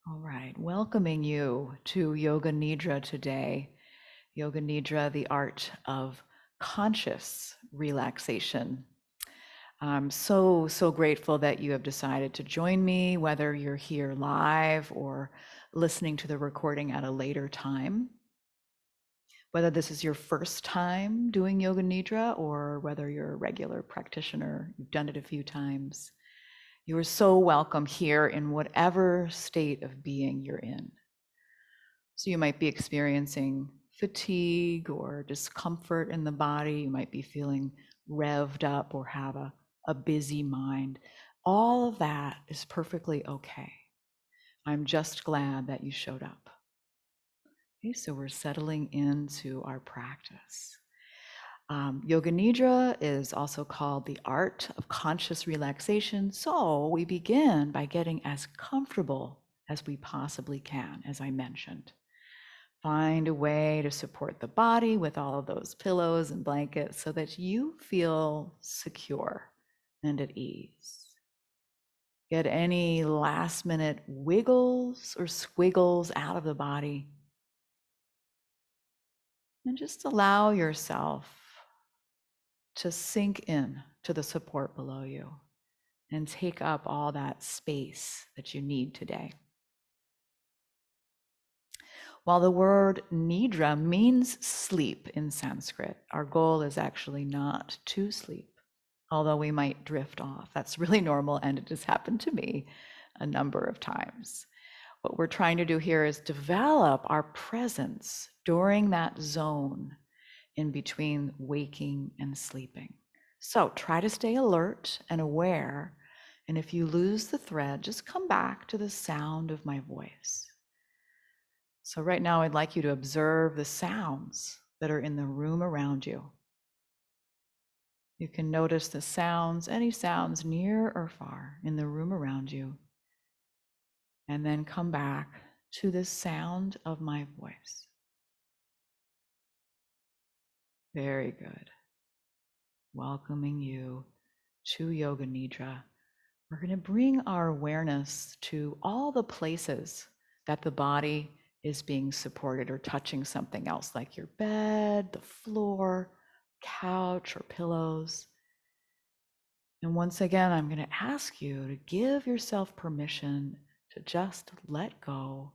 All right, welcoming you to Yoga Nidra today. Yoga Nidra, the art of conscious relaxation. I'm so grateful that you have decided to join me, whether you're here live or listening to the recording at a later time. Whether this is your first time doing Yoga Nidra or whether you're a regular practitioner, you've done it a few times. You are so welcome here in whatever state of being you're in. So you might be experiencing fatigue or discomfort in the body. You might be feeling revved up or have a busy mind. All of that is perfectly okay. I'm just glad that you showed up. Okay, so we're settling into our practice. Yoga Nidra is also called the art of conscious relaxation. So we begin by getting as comfortable as we possibly can, as I mentioned. Find a way to support the body with all of those pillows and blankets so that you feel secure and at ease. Get any last minute wiggles or squiggles out of the body. And just allow yourself to sink in to the support below you and take up all that space that you need today. While the word nidra means sleep in Sanskrit, our goal is actually not to sleep, although we might drift off. That's really normal, and it has happened to me a number of times. What we're trying to do here is develop our presence during that zone in between waking and sleeping. So try to stay alert and aware, and if you lose the thread, just come back to the sound of my voice. So right now, I'd like you to observe the sounds that are in the room around you. You can notice the sounds, any sounds near or far in the room around you, and then come back to the sound of my voice. Very good. Welcoming you to Yoga Nidra. We're going to bring our awareness to all the places that the body is being supported or touching something else, like your bed, the floor, couch, or pillows. And once again, I'm going to ask you to give yourself permission to just let go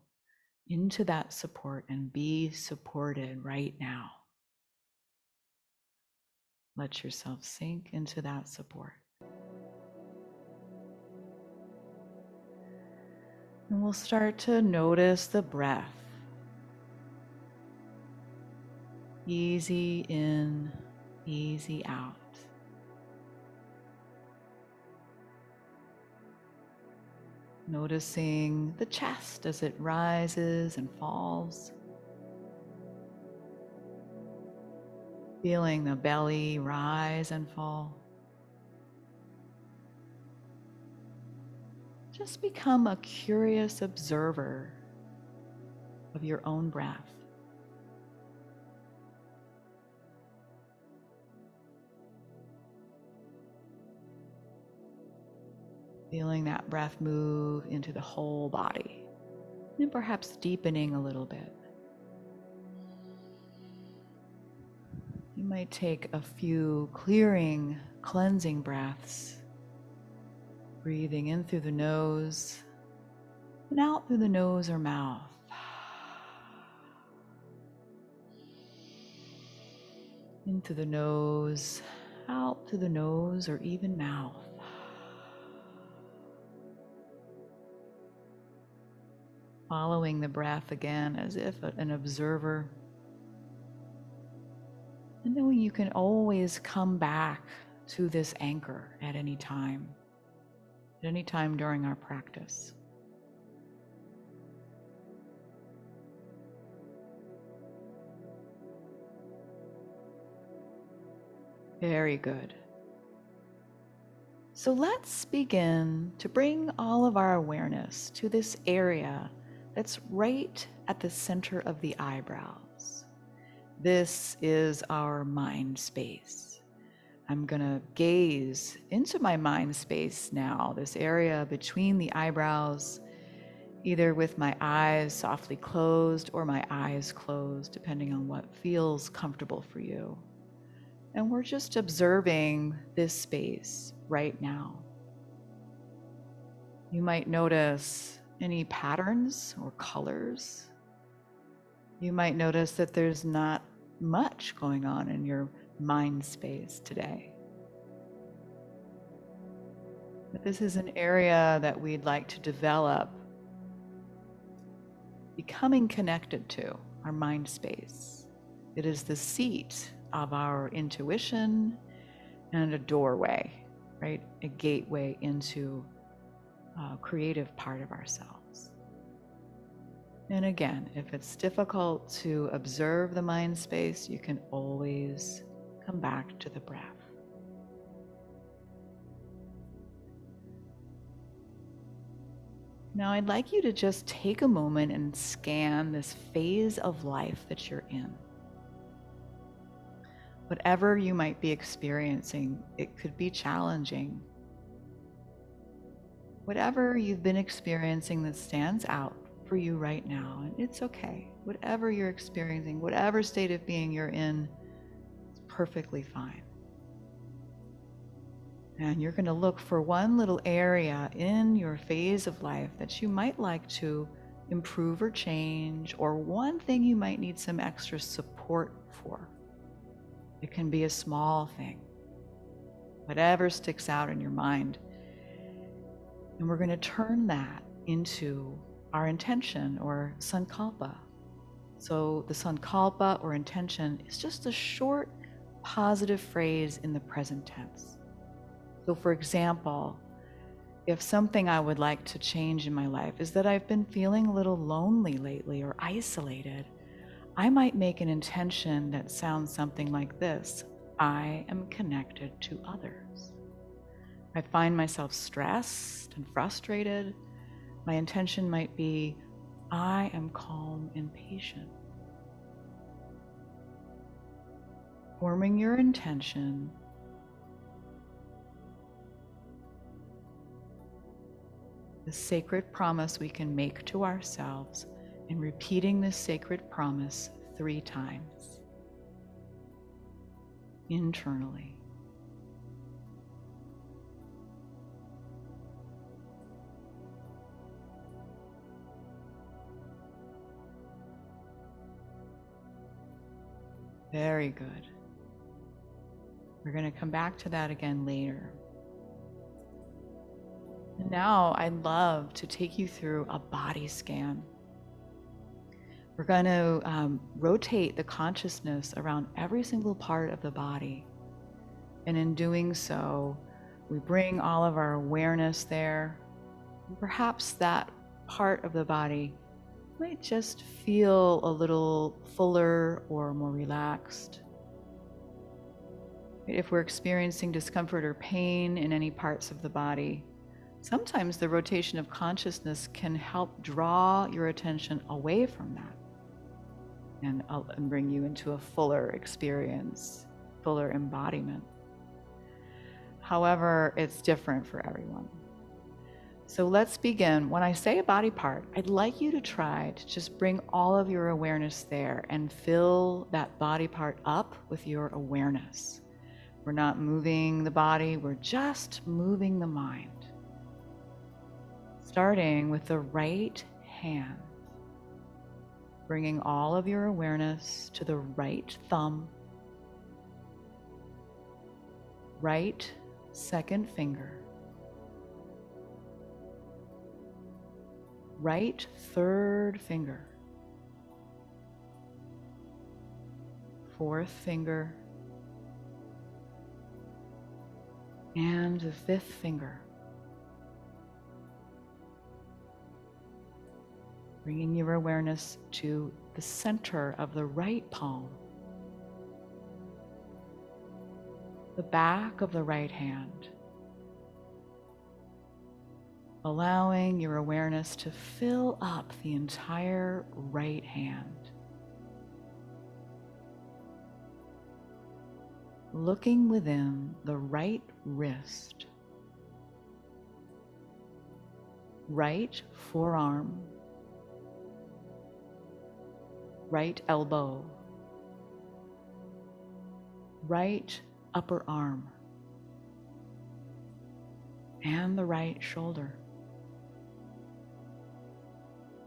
into that support and be supported right now. Let yourself sink into that support. And we'll start to notice the breath. Easy in, easy out. Noticing the chest as it rises and falls. Feeling the belly rise and fall. Just become a curious observer of your own breath. Feeling that breath move into the whole body, and perhaps deepening a little bit. You might take a few clearing, cleansing breaths, breathing in through the nose and out through the nose or mouth. In through the nose, out through the nose or even mouth. Following the breath again as if an observer. And then you can always come back to this anchor at any time during our practice. Very good. So let's begin to bring all of our awareness to this area that's right at the center of the eyebrows. This is our mind space. I'm going to gaze into my mind space now, this area between the eyebrows, either with my eyes softly closed or my eyes closed, depending on what feels comfortable for you. And we're just observing this space right now. You might notice any patterns or colors. You might notice that there's not much going on in your mind space today. But this is an area that we'd like to develop, becoming connected to our mind space. It is the seat of our intuition and a doorway, right? A gateway into a creative part of ourselves. And again, if it's difficult to observe the mind space, you can always come back to the breath. Now, I'd like you to just take a moment and scan this phase of life that you're in. Whatever you might be experiencing, it could be challenging. Whatever you've been experiencing that stands out for you right now, and it's okay. Whatever you're experiencing, whatever state of being you're in, it's perfectly fine. And you're going to look for one little area in your phase of life that you might like to improve or change, or one thing you might need some extra support for. It can be a small thing, whatever sticks out in your mind. And we're going to turn that into our intention or sankalpa. So the sankalpa or intention is just a short positive phrase in the present tense. So for example, if something I would like to change in my life is that I've been feeling a little lonely lately or isolated, I might make an intention that sounds something like this: I am connected to others. I find myself stressed and frustrated. My intention might be, I am calm and patient. Forming your intention, the sacred promise we can make to ourselves, and repeating this sacred promise 3 times internally. Very good. We're going to come back to that again later. And now I'd love to take you through a body scan. We're going to rotate the consciousness around every single part of the body. And in doing so, we bring all of our awareness there. And perhaps that part of the body might just feel a little fuller or more relaxed. If we're experiencing discomfort or pain in any parts of the body, sometimes the rotation of consciousness can help draw your attention away from that and bring you into a fuller experience, fuller embodiment. However, it's different for everyone. So let's begin. When I say a body part, I'd like you to try to just bring all of your awareness there and fill that body part up with your awareness. We're not moving the body, we're just moving the mind. Starting with the right hand, bringing all of your awareness to the right thumb, right second finger, right third finger, fourth finger, and the fifth finger. Bringing your awareness to the center of the right palm, the back of the right hand, allowing your awareness to fill up the entire right hand. Looking within the right wrist, right forearm, right elbow, right upper arm, and the right shoulder.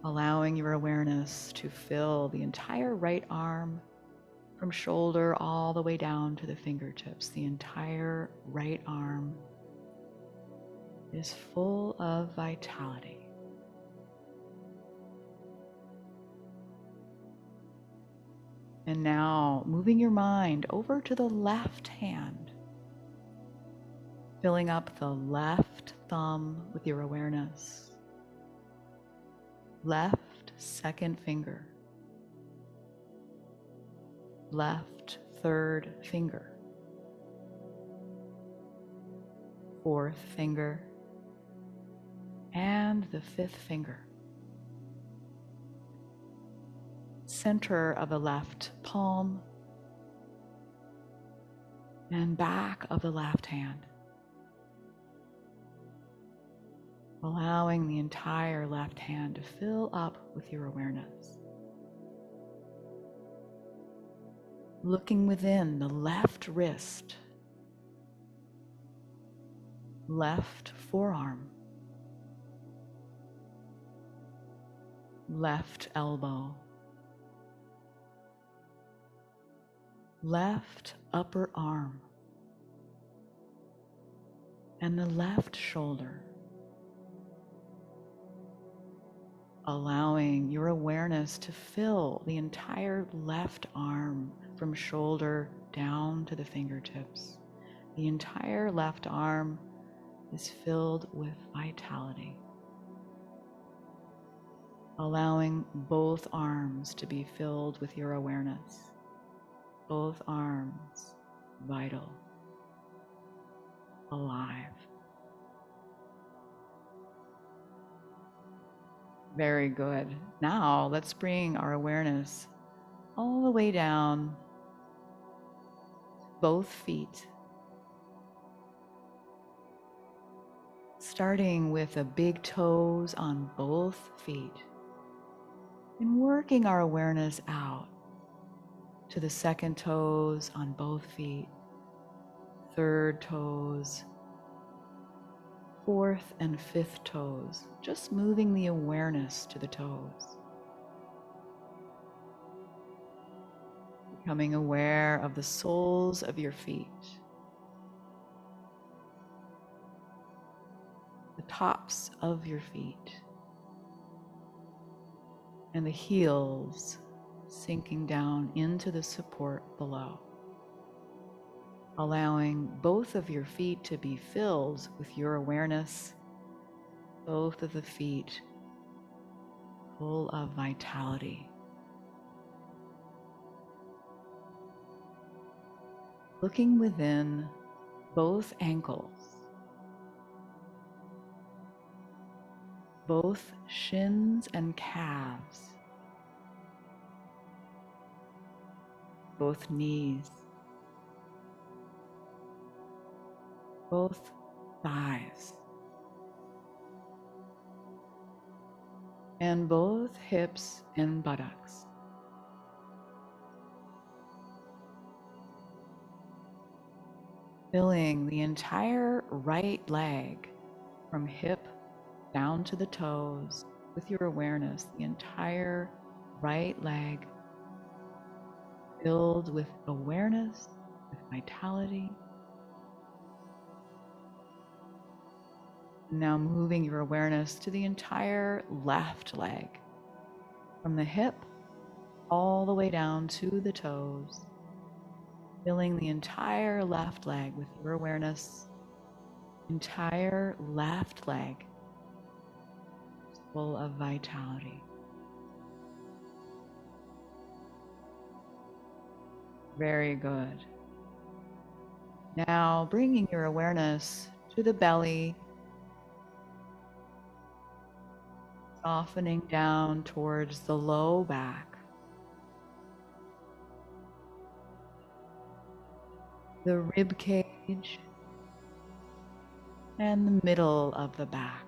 Allowing your awareness to fill the entire right arm from shoulder all the way down to the fingertips. The entire right arm is full of vitality. And now moving your mind over to the left hand, filling up the left thumb with your awareness. Left second finger. Left third finger. Fourth finger. And the fifth finger. Center of the left palm. And back of the left hand. Allowing the entire left hand to fill up with your awareness. Looking within the left wrist, left forearm, left elbow, left upper arm, and the left shoulder. Allowing your awareness to fill the entire left arm from shoulder down to the fingertips. The entire left arm is filled with vitality. Allowing both arms to be filled with your awareness. Both arms vital, alive. Very good. Now let's bring our awareness all the way down both feet. Starting with the big toes on both feet and working our awareness out to the second toes on both feet, third toes, fourth and fifth toes, just moving the awareness to the toes. Becoming aware of the soles of your feet, the tops of your feet, and the heels sinking down into the support below. Allowing both of your feet to be filled with your awareness, both of the feet full of vitality. Looking within both ankles, both shins and calves, both knees, both thighs, and both hips and buttocks. Filling the entire right leg from hip down to the toes with your awareness, the entire right leg filled with awareness, with vitality. Now moving your awareness to the entire left leg, from the hip all the way down to the toes, filling the entire left leg with your awareness, entire left leg full of vitality. Very good. Now bringing your awareness to the belly, softening down towards the low back, the rib cage, and the middle of the back.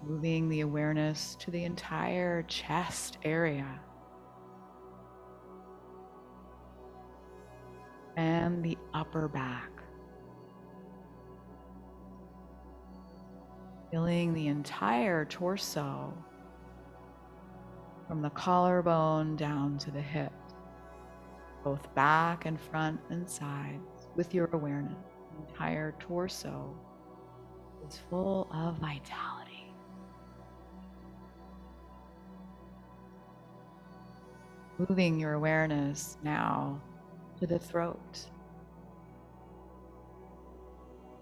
Moving the awareness to the entire chest area and the upper back. Feeling the entire torso from the collarbone down to the hips, both back and front and sides, with your awareness. The entire torso is full of vitality. Moving your awareness now to the throat.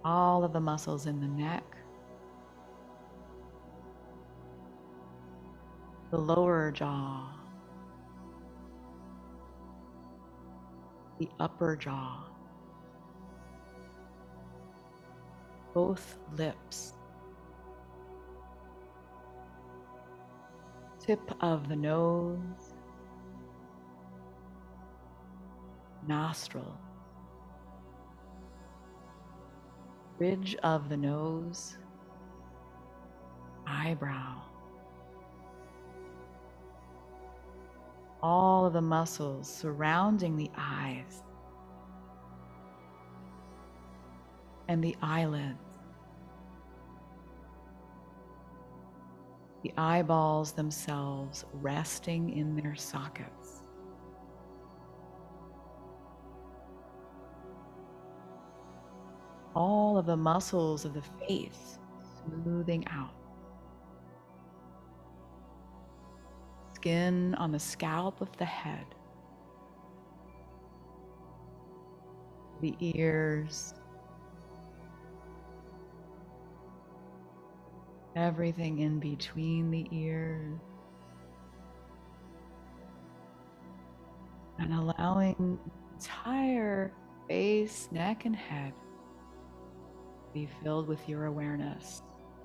All of the muscles in the neck, the lower jaw, the upper jaw, both lips, tip of the nose, nostril, ridge of the nose, eyebrow. All of the muscles surrounding the eyes and the eyelids. The eyeballs themselves resting in their sockets. All of the muscles of the face smoothing out. Skin on the scalp of the head. The ears. Everything in between the ears. And allowing the entire face, neck, and head to be filled with your awareness.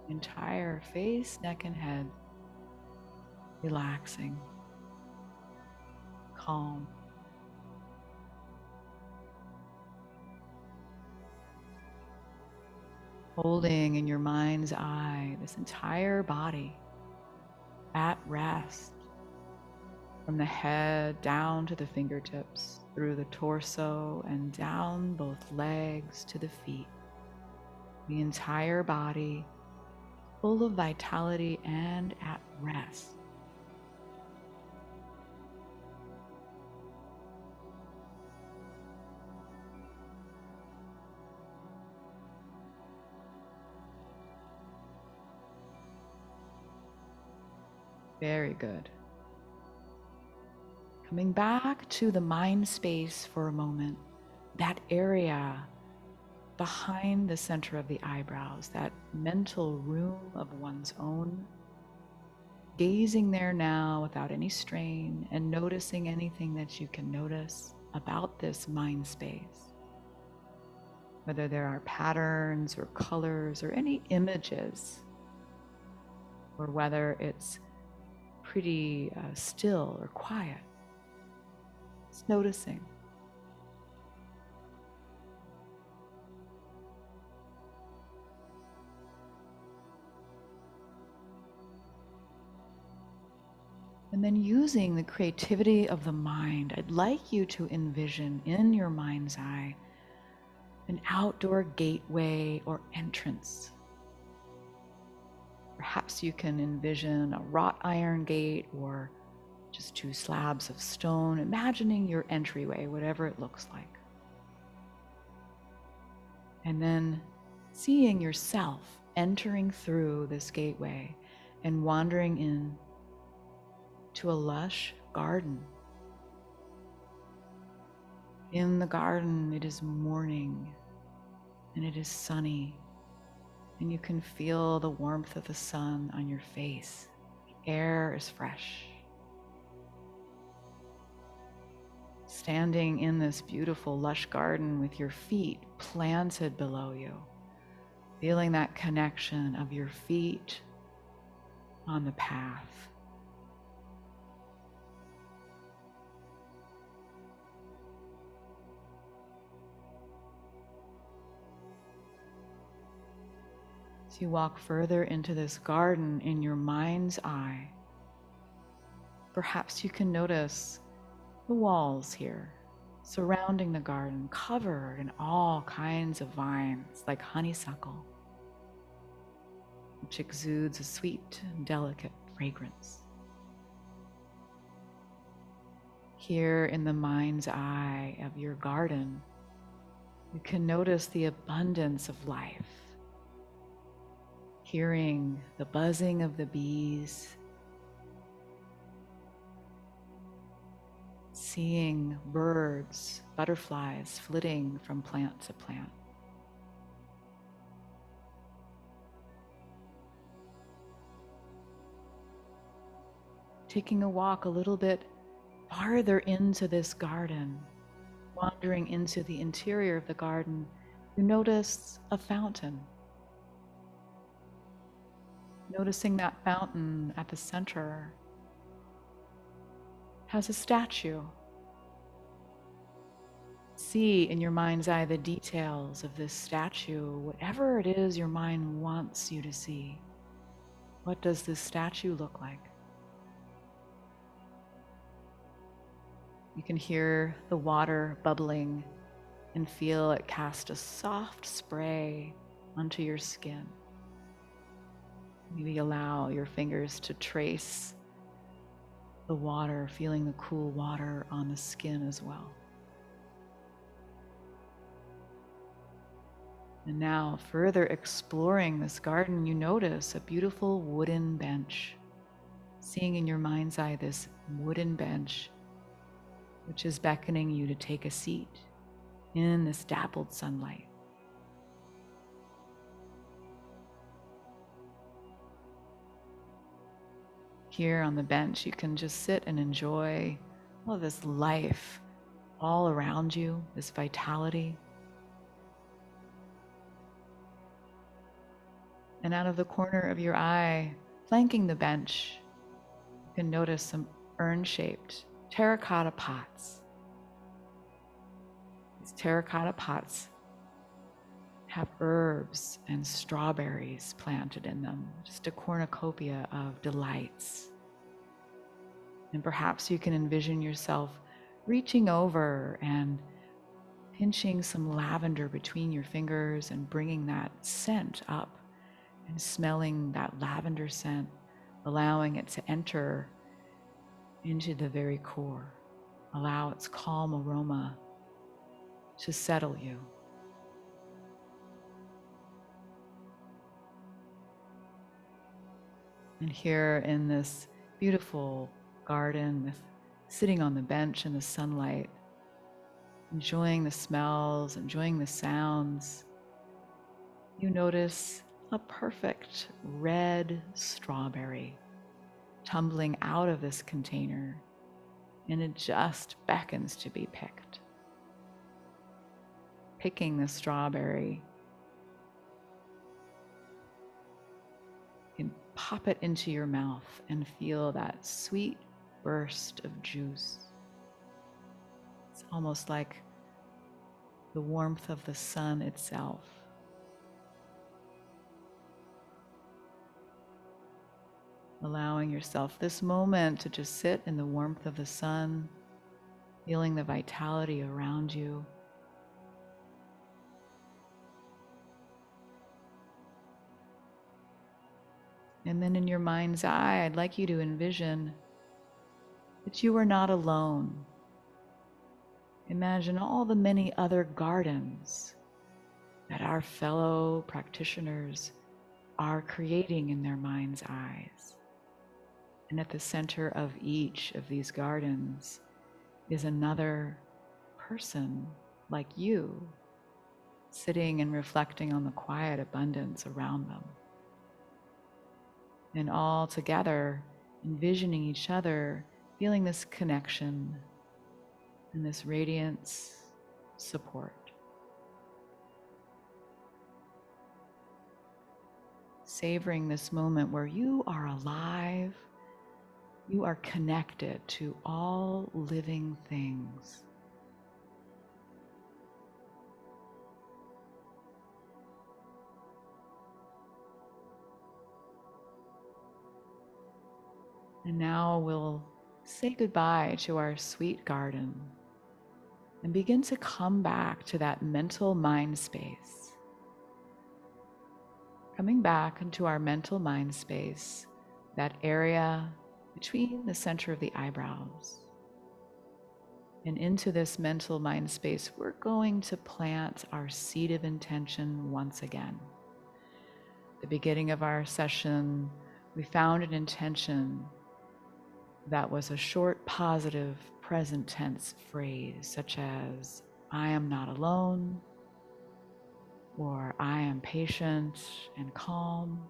Entire face, neck, and head relaxing, calm. Holding in your mind's eye this entire body at rest, from the head down to the fingertips, through the torso and down both legs to the feet. The entire body full of vitality and at rest. Very good. Coming back to the mind space for a moment, that area behind the center of the eyebrows, that mental room of one's own, gazing there now without any strain and noticing anything that you can notice about this mind space. Whether there are patterns or colors or any images, or whether it's pretty still or quiet. Just noticing. And then using the creativity of the mind, I'd like you to envision in your mind's eye an outdoor gateway or entrance. Perhaps you can envision a wrought iron gate or just two slabs of stone, imagining your entryway, whatever it looks like. And then seeing yourself entering through this gateway and wandering in to a lush garden. In the garden, it is morning and it is sunny, and you can feel the warmth of the sun on your face. The air is fresh. Standing in this beautiful lush garden with your feet planted below you, feeling that connection of your feet on the path. As you walk further into this garden in your mind's eye, perhaps you can notice the walls here surrounding the garden, covered in all kinds of vines like honeysuckle, which exudes a sweet and delicate fragrance. Here in the mind's eye of your garden, you can notice the abundance of life, hearing the buzzing of the bees, seeing birds, butterflies flitting from plant to plant. Taking a walk a little bit farther into this garden, wandering into the interior of the garden, you notice a fountain. Noticing that fountain at the center has a statue. See in your mind's eye the details of this statue, whatever it is your mind wants you to see. What does this statue look like? You can hear the water bubbling and feel it cast a soft spray onto your skin. Maybe allow your fingers to trace the water, feeling the cool water on the skin as well. And now, further exploring this garden, you notice a beautiful wooden bench. Seeing in your mind's eye this wooden bench, which is beckoning you to take a seat in this dappled sunlight. Here on the bench, you can just sit and enjoy all of this life all around you, this vitality. And out of the corner of your eye, flanking the bench, you can notice some urn-shaped terracotta pots. These terracotta pots have herbs and strawberries planted in them, just a cornucopia of delights. And perhaps you can envision yourself reaching over and pinching some lavender between your fingers and bringing that scent up and smelling that lavender scent, allowing it to enter into the very core. Allow its calm aroma to settle you. And here in this beautiful garden, with sitting on the bench in the sunlight, enjoying the smells, enjoying the sounds, you notice a perfect red strawberry tumbling out of this container, and it just beckons to be picked. Picking the strawberry, you can pop it into your mouth and feel that sweet burst of juice. It's almost like the warmth of the sun itself. Allowing yourself this moment to just sit in the warmth of the sun, feeling the vitality around you. And then in your mind's eye, I'd like you to envision that you are not alone. Imagine all the many other gardens that our fellow practitioners are creating in their mind's eyes. And at the center of each of these gardens is another person like you, sitting and reflecting on the quiet abundance around them. And all together, envisioning each other, feeling this connection and this radiance, support. Savoring this moment where you are alive, you are connected to all living things. And now we'll say goodbye to our sweet garden and begin to come back to that mental mind space. Coming back into our mental mind space, that area between the center of the eyebrows. And into this mental mind space, we're going to plant our seed of intention once again. At the beginning of our session, we found an intention that was a short, positive, present tense phrase, such as, I am not alone, or I am patient and calm.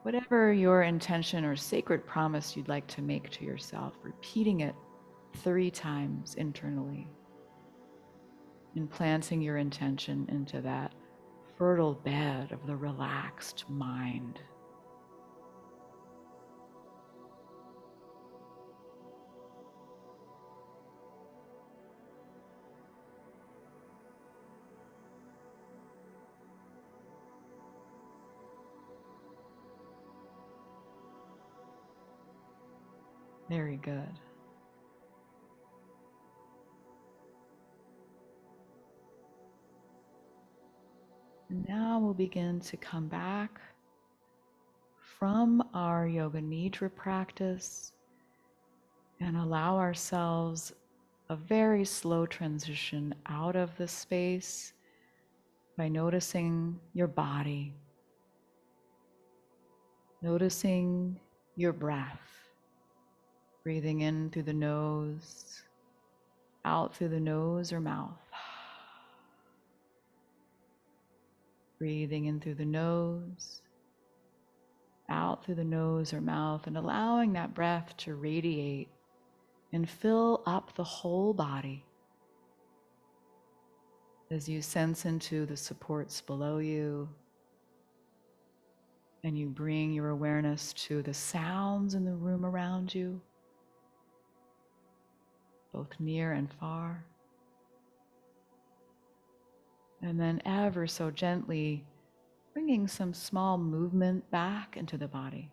Whatever your intention or sacred promise you'd like to make to yourself, repeating it 3 times internally, and planting your intention into that fertile bed of the relaxed mind. Very good. And now we'll begin to come back from our Yoga Nidra practice and allow ourselves a very slow transition out of the space by noticing your body, noticing your breath, breathing in through the nose, out through the nose or mouth. Breathing in through the nose, out through the nose or mouth, and allowing that breath to radiate and fill up the whole body as you sense into the supports below you and you bring your awareness to the sounds in the room around you, both near and far. And then ever so gently bringing some small movement back into the body,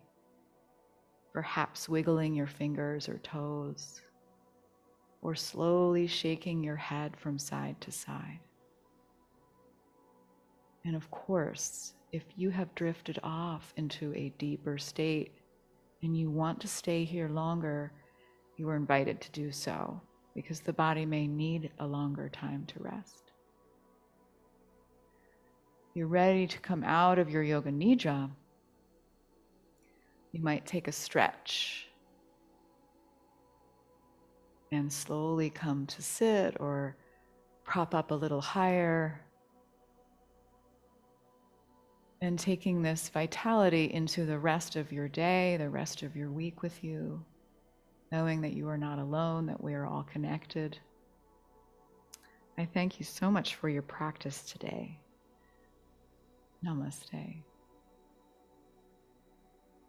perhaps wiggling your fingers or toes, or slowly shaking your head from side to side. And of course, if you have drifted off into a deeper state and you want to stay here longer, you are invited to do so, because the body may need a longer time to rest. You're ready to come out of your Yoga Nidra. You might take a stretch and slowly come to sit or prop up a little higher, and taking this vitality into the rest of your day, the rest of your week with you, knowing that you are not alone, that we are all connected. I thank you so much for your practice today. Namaste.